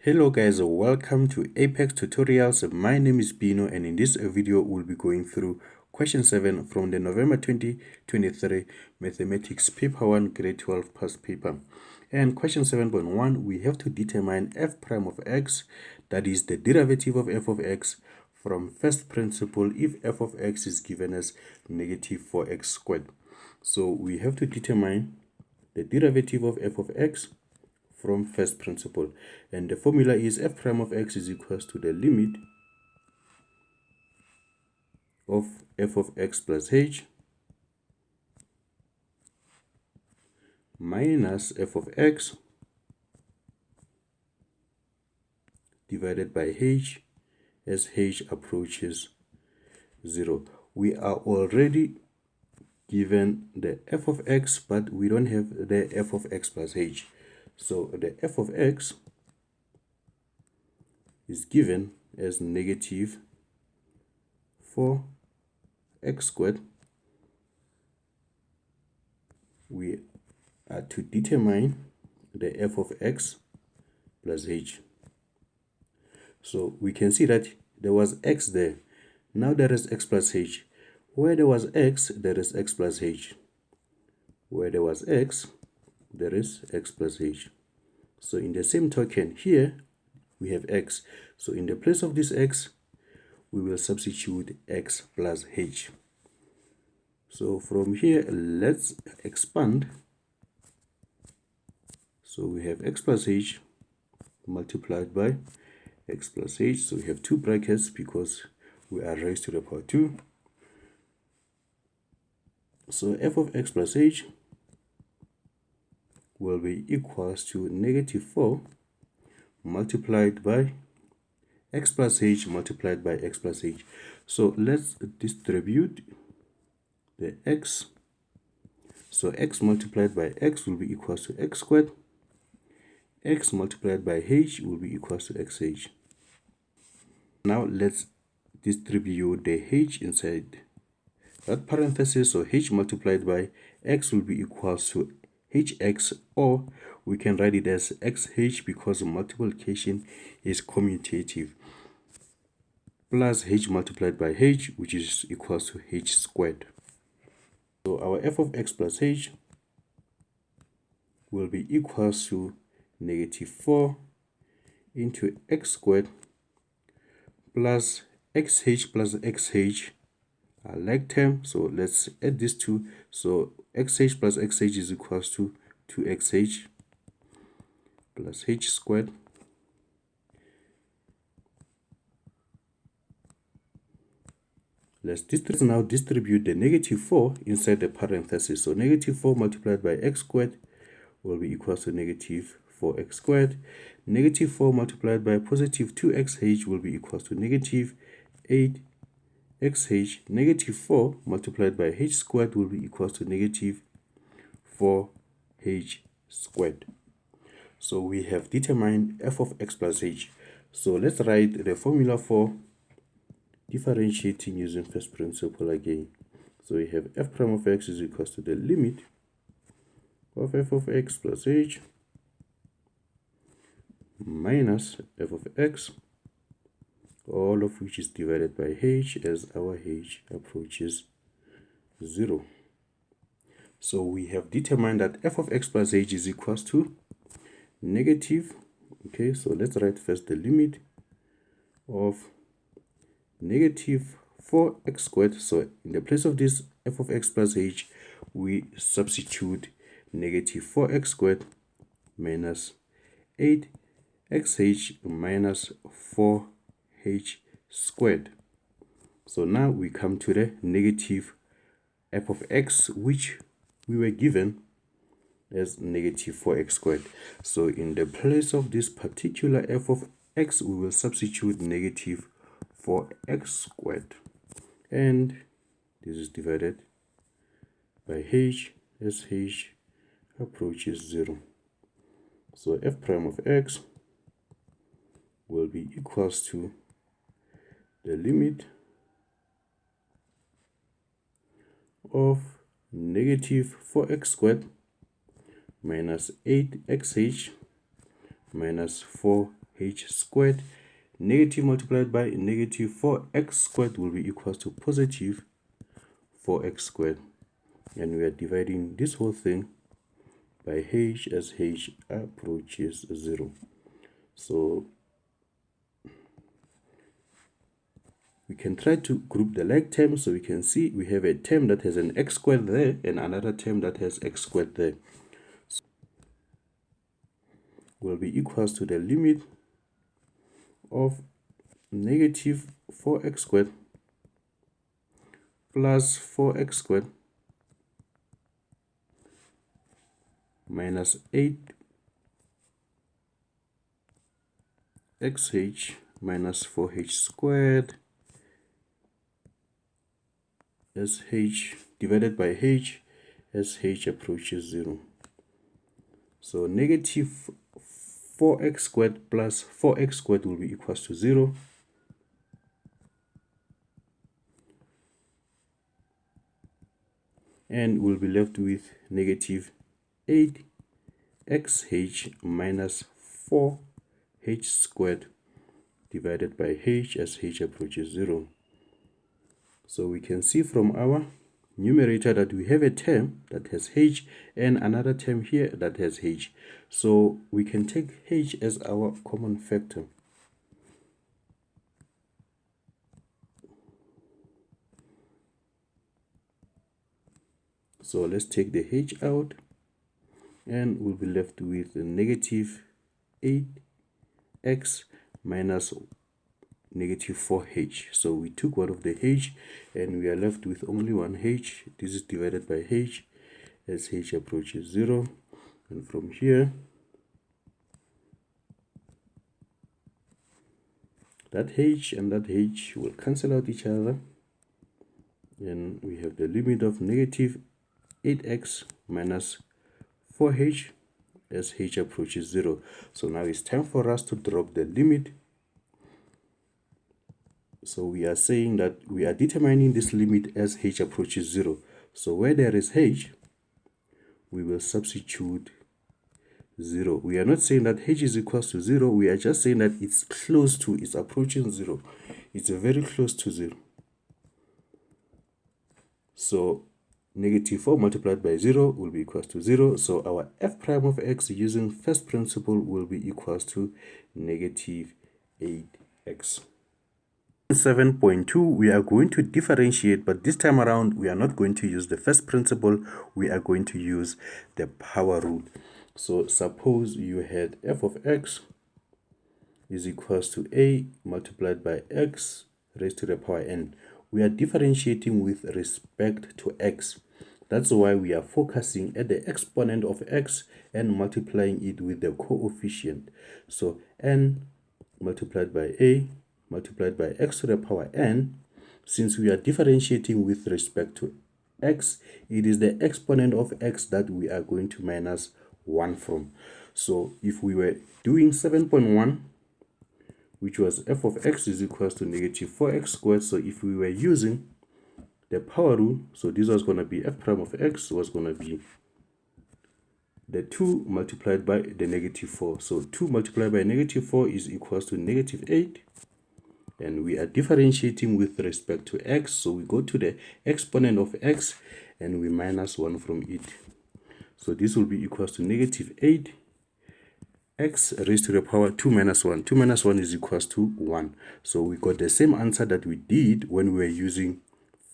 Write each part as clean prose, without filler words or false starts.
Hello guys, welcome to Apex Tutorials. My name is Bino, and in this video we'll be going through question 7 from the November 2023 Mathematics Paper 1 Grade 12 past paper. And question 7.1, we have to determine f prime of x, that is the derivative of f of x, from first principle if f of x is given as negative 4x squared. So we have to determine the derivative of f of x from first principle, and the formula is f prime of x is equals to the limit of f of x plus h minus f of x divided by h as h approaches 0. We are already given the f of x, but we don't have the f of x plus h. So the f of x is given as negative 4x squared. We are to determine the f of x plus h. So we can see that there was x there. Now there is x plus h. Where there was x, there is x plus h. Where there was x, there is x plus h. So in the same token, here we have x. So in the place of this x, we will substitute x plus h. So from here, let's expand. So we have x plus h multiplied by x plus h. So we have two brackets because we are raised to the power 2. So f of x plus h will be equals to negative 4 multiplied by x plus h multiplied by x plus h. So let's distribute the x. So x multiplied by x will be equals to x squared. X multiplied by h will be equals to xh. Now let's distribute the h inside that parenthesis. So h multiplied by x will be equals to hx, or we can write it as xh because multiplication is commutative, plus h multiplied by h, which is equals to h squared. So our f of x plus h will be equals to negative 4 into x squared plus xh plus xh, a like term. So let's add these two. So xh plus xh is equals to 2xh plus h squared Let's now distribute the negative 4 inside the parenthesis. So negative 4 multiplied by x squared will be equals to negative 4x squared. Negative 4 multiplied by positive 2xh will be equals to negative 8xh. Negative 4 multiplied by h squared will be equals to negative 4h squared. So we have determined f of x plus h. So let's write the formula for differentiating using first principle again. So we have f prime of x is equals to the limit of f of x plus h minus f of x, all of which is divided by h as our h approaches 0. So we have determined that f of x plus h is equals to negative, okay, so let's write first the limit of negative 4x squared. So in the place of this f of x plus h, we substitute negative 4x squared minus 8xh minus 4h squared. So now we come to the negative f of x, which we were given as negative 4x squared. So in the place of this particular f of x, we will substitute negative 4x squared, and this is divided by h as h approaches 0. So f prime of x will be equals to the limit of negative 4x squared minus 8xh minus 4h h squared. Negative multiplied by negative 4x squared will be equals to positive 4x squared. And we are dividing this whole thing by h as h approaches 0. So we can try to group the like terms, so we can see we have a term that has an x squared there and another term that has x squared there. So will be equals to the limit of negative 4x squared plus 4x squared minus 8xh minus 4h squared as h divided by h as h approaches 0. So negative 4x squared plus 4x squared will be equals to 0. And we'll be left with negative 8xh minus 4h squared divided by h as h approaches 0. So we can see from our numerator that we have a term that has h and another term here that has h. So we can take h as our common factor. So let's take the h out and we'll be left with a negative 8x minus negative 4h. So we took one of the h and we are left with only one h. This is divided by h as h approaches 0. And from here, that h and that h will cancel out each other. And we have the limit of negative 8x minus 4h as h approaches 0. So now it's time for us to drop the limit. So we are saying that we are determining this limit as h approaches 0. So where there is h, we will substitute 0. We are not saying that h is equals to 0. We are just saying that it's close to, it's approaching 0. It's very close to 0. So negative 4 multiplied by 0 will be equals to 0. So our f prime of x using first principle will be equals to negative 8x. 7.2, we are going to differentiate, but this time around we are not going to use the first principle. We are going to use the power rule. So suppose you had f of x is equals to a multiplied by x raised to the power n. We are differentiating with respect to x. That's why we are focusing at the exponent of x and multiplying it with the coefficient. So n multiplied by a multiplied by x to the power n. Since we are differentiating with respect to x, it is the exponent of x that we are going to minus 1 from. So if we were doing 7.1, which was f of x is equals to negative 4x squared, so if we were using the power rule, so this was going to be f prime of x was going to be the 2 multiplied by the negative 4. So 2 multiplied by negative 4 is equals to negative 8. And we are differentiating with respect to x, so we go to the exponent of x and we minus 1 from it. So this will be equals to negative 8 x raised to the power 2 minus 1. 2 minus 1 is equals to 1. So we got the same answer that we did when we were using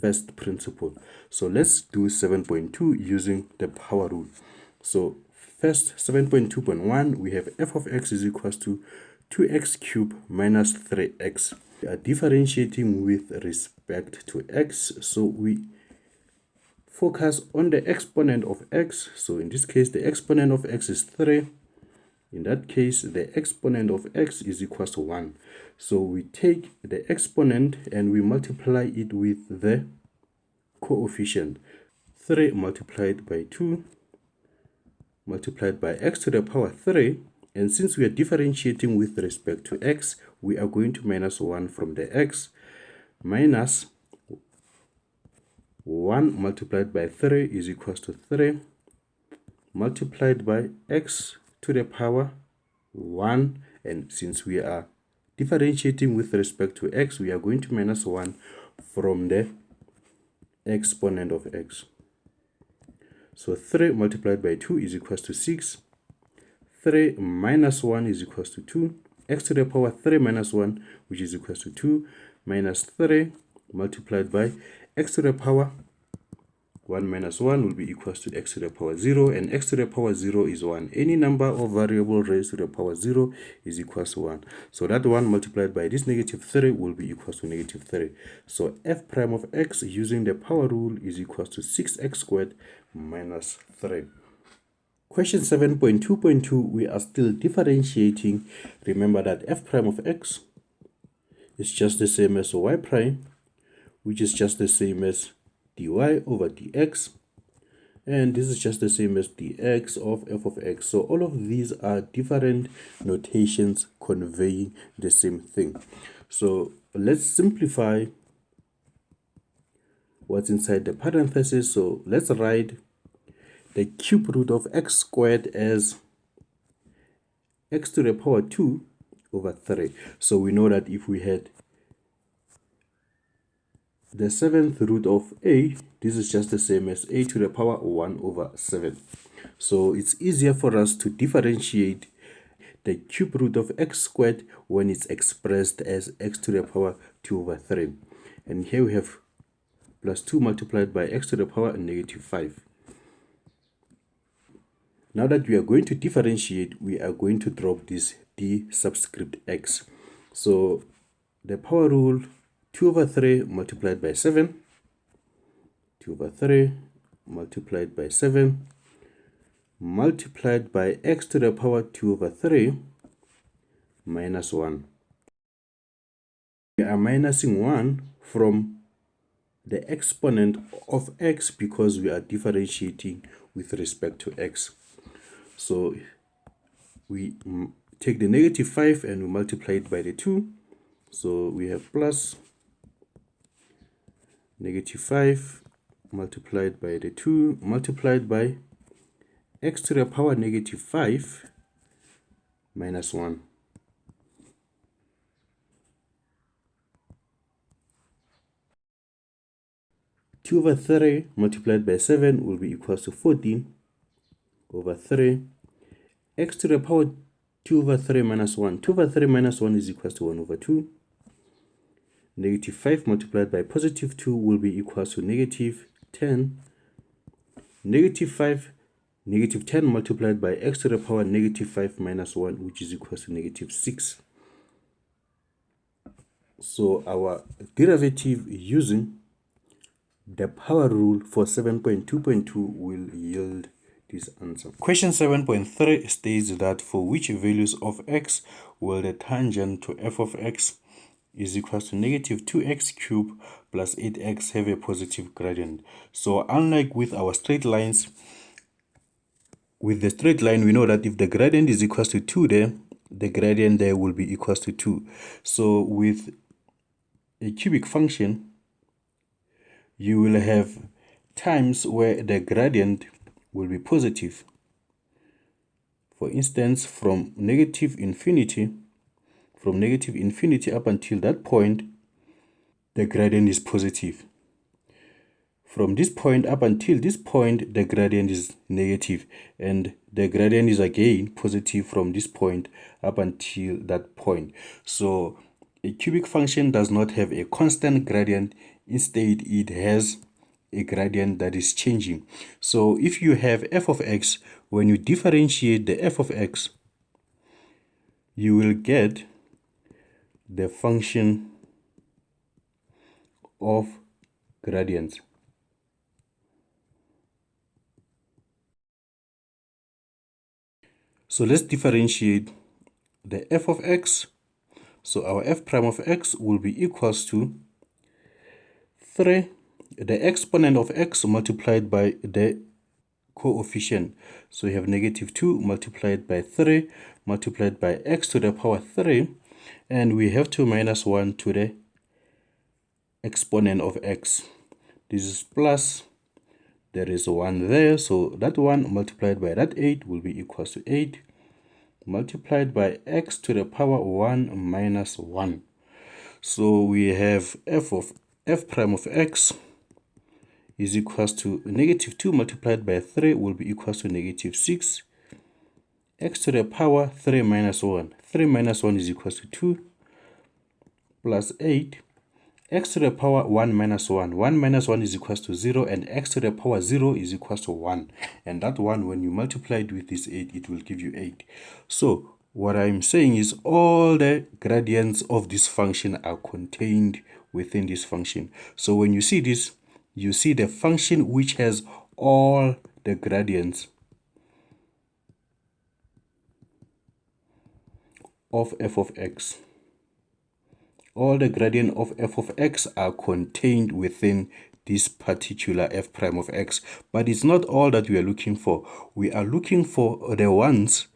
first principle. So let's do 7.2 using the power rule. So first, 7.2.1, we have f of x is equals to 2x cubed minus 3x. We are differentiating with respect to x, so we focus on the exponent of x. So in this case, the exponent of x is 3. In that case, the exponent of x is equals to 1. So we take the exponent and we multiply it with the coefficient. 3 multiplied by 2 multiplied by x to the power 3. And since we are differentiating with respect to x, we are going to minus 1 from the x. Minus 1 multiplied by 3 is equals to 3 multiplied by x to the power 1, And since we are differentiating with respect to x, we are going to minus 1 from the exponent of x. So 3 multiplied by 2 is equals to 6. 3 minus 1 is equals to 2. X to the power 3 minus 1, which is equals to 2, minus 3 multiplied by x to the power 1 minus 1 will be equals to x to the power 0, and x to the power 0 is 1. Any number of variable raised to the power 0 is equals to 1. So that 1 multiplied by this negative 3 will be equals to negative 3. So f prime of x using the power rule is equals to 6x squared minus 3. Question 7.2.2, we are still differentiating. Remember that f prime of x is just the same as y prime, which is just the same as dy over dx, and this is just the same as dx of f of x. So all of these are different notations conveying the same thing. So let's simplify what's inside the parenthesis. So let's write the cube root of x squared as x to the power 2 over 3. So we know that if we had the 7th root of a, this is just the same as a to the power 1 over 7. So it's easier for us to differentiate the cube root of x squared when it's expressed as x to the power 2 over 3. And here we have plus 2 multiplied by x to the power negative 5. Now that we are going to differentiate, we are going to drop this d subscript x. So the power rule, 2 over 3 multiplied by 7, 2 over 3 multiplied by 7, multiplied by x to the power 2 over 3 minus 1. We are minusing 1 from the exponent of x because we are differentiating with respect to x. So we take the negative 5 and we multiply it by the 2. So we have plus negative 5 multiplied by the 2 multiplied by x to the power negative 5 minus 1. Two over 3 multiplied by 7 will be equals to 14 over 3. X to the power 2 over 3 minus 1. 2 over 3 minus 1 is equals to 1 over 2. Negative 5 multiplied by positive 2 will be equals to negative 10. Negative 5, negative 10 multiplied by x to the power negative 5 minus 1, which is equals to negative 6. So our derivative using the power rule for 7.2.2 will yield this answer. Question 7.3 states that for which values of x will the tangent to f of x is equals to negative 2x cubed plus 8x have a positive gradient. So unlike with our straight lines, with the straight line, we know that if the gradient is equals to 2 there, the gradient there will be equals to 2. So with a cubic function, you will have times where the gradient will be positive. For instance, from negative infinity up until that point, the gradient is positive. From this point up until this point, the gradient is negative, and the gradient is again positive from this point up until that point. So a cubic function does not have a constant gradient. Instead, it has a gradient that is changing. So if you have f of x, when you differentiate the f of x, you will get the function of gradients. So let's differentiate the f of x. So our f prime of x will be equals to 3, the exponent of x multiplied by the coefficient. So we have negative 2 multiplied by 3 multiplied by x to the power 3, and we have to minus 1 to the exponent of x. This is plus, there is 1 there, so that 1 multiplied by that 8 will be equals to 8 multiplied by x to the power 1 minus 1. So we have f prime of x is equals to negative 2 multiplied by 3 will be equals to negative 6. X to the power 3 minus 1. 3 minus 1 is equals to 2 plus 8. X to the power 1 minus 1. 1 minus 1 is equals to 0, and x to the power 0 is equals to 1. And that 1, when you multiply it with this 8, it will give you 8. So what I'm saying is all the gradients of this function are contained within this function. So when you see this, you see the function which has all the gradients of f of x. All the gradient of f of x are contained within this particular f prime of x. But it's not all that we are looking for. We are looking for the ones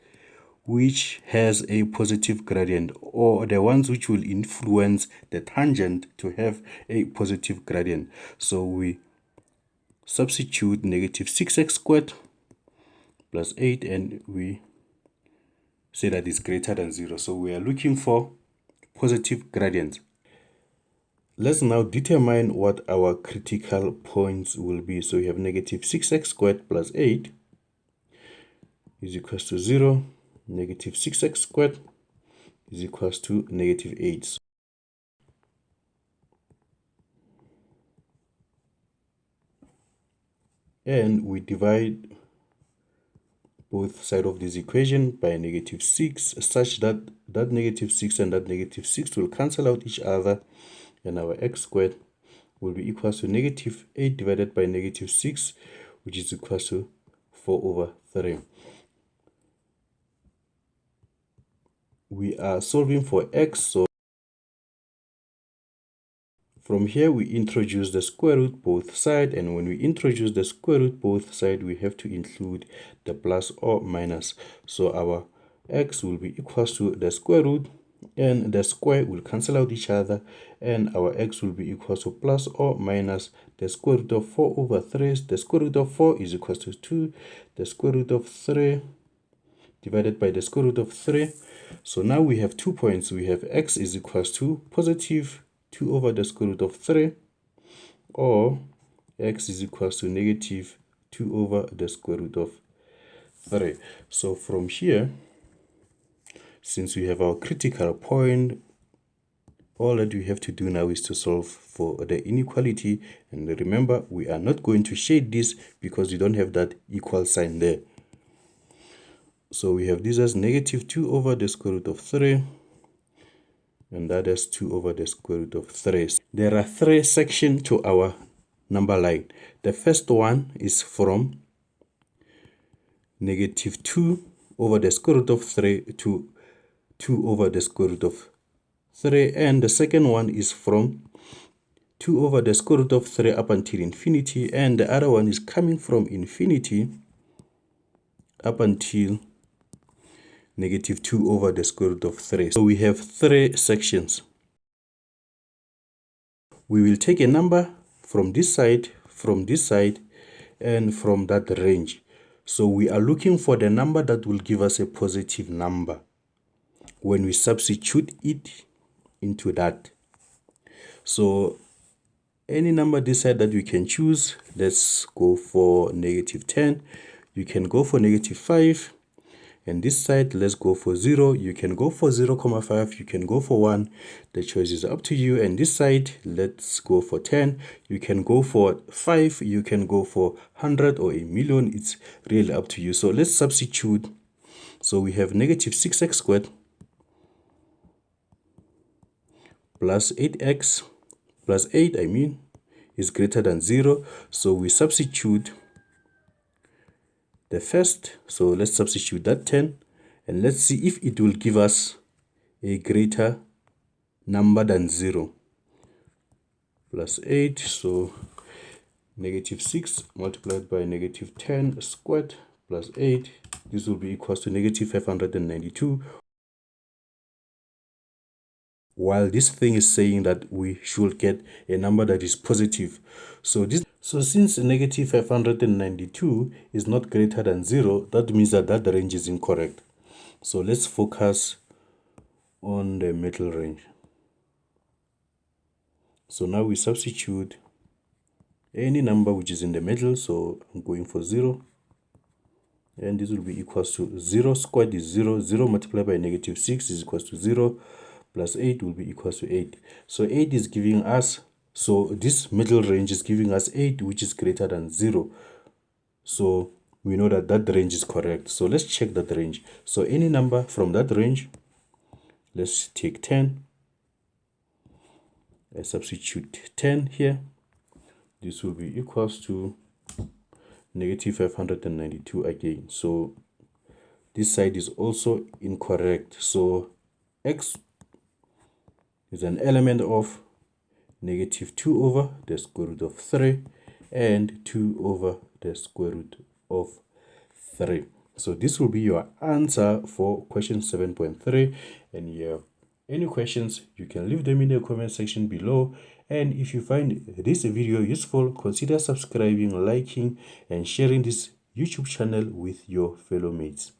which has a positive gradient, or the ones which will influence the tangent to have a positive gradient. So we substitute negative 6x squared plus 8, and we say that it's greater than 0. So we are looking for positive gradients. Let's now determine what our critical points will be. So we have negative 6x squared plus 8 is equals to 0. Negative 6x squared is equals to negative 8. And we divide both sides of this equation by negative 6, such that that negative 6 and that negative 6 will cancel out each other, and our x squared will be equals to negative 8 divided by negative 6, which is equals to 4 over 3. We are solving for x, so from here we introduce the square root both sides, and when we introduce the square root both sides, we have to include the plus or minus. So our x will be equals to the square root, and the square will cancel out each other, and our x will be equals to plus or minus the square root of 4 over 3. The square root of 4 is equals to 2. The square root of 3 divided by the square root of 3. So now we have 2 points. We have x is equals to positive 2 over the square root of 3, or x is equals to negative 2 over the square root of 3. So from here, since we have our critical point, all that we have to do now is to solve for the inequality. And remember, we are not going to shade this because we don't have that equal sign there. So we have this as negative 2 over the square root of 3, and that is 2 over the square root of 3. There are 3 sections to our number line. The first one is from negative 2 over the square root of 3 to 2 over the square root of 3, and the second one is from 2 over the square root of 3 up until infinity, and the other one is coming from infinity up until negative 2 over the square root of 3. So we have 3 sections. We will take a number from this side, and from that range. So we are looking for the number that will give us a positive number when we substitute it into that. So any number this side that we can choose, let's go for negative 10. You can go for negative 5. And this side, let's go for 0. You can go for 0,5. You can go for 1. The choice is up to you. And this side, let's go for 10. You can go for 5. You can go for 100 or a million. It's really up to you. So let's substitute. So we have negative 6x squared plus 8x plus 8, is greater than 0. So we substitute the first. So let's substitute that 10, and let's see if it will give us a greater number than 0. Plus 8, so negative 6 multiplied by negative 10 squared plus 8, this will be equals to negative 592. While this thing is saying that we should get a number that is positive. So since negative 592 is not greater than 0, that means that that range is incorrect. So let's focus on the middle range. So now we substitute any number which is in the middle. So I'm going for 0. And this will be equals to 0 squared is 0. 0 multiplied by -6 is equals to 0. Plus 8 will be equals to 8. So 8 is giving us, so this middle range is giving us 8, which is greater than 0. So we know that that range is correct. So let's check that range. So any number from that range, let's take 10. I substitute 10 here. This will be equals to -592 again. So this side is also incorrect. So x is an element of -2 over the square root of 3 and 2 over the square root of 3. So this will be your answer for question 7.3. And yeah, any questions, you can leave them in the comment section below. And if you find this video useful, consider subscribing, liking, and sharing this YouTube channel with your fellow mates.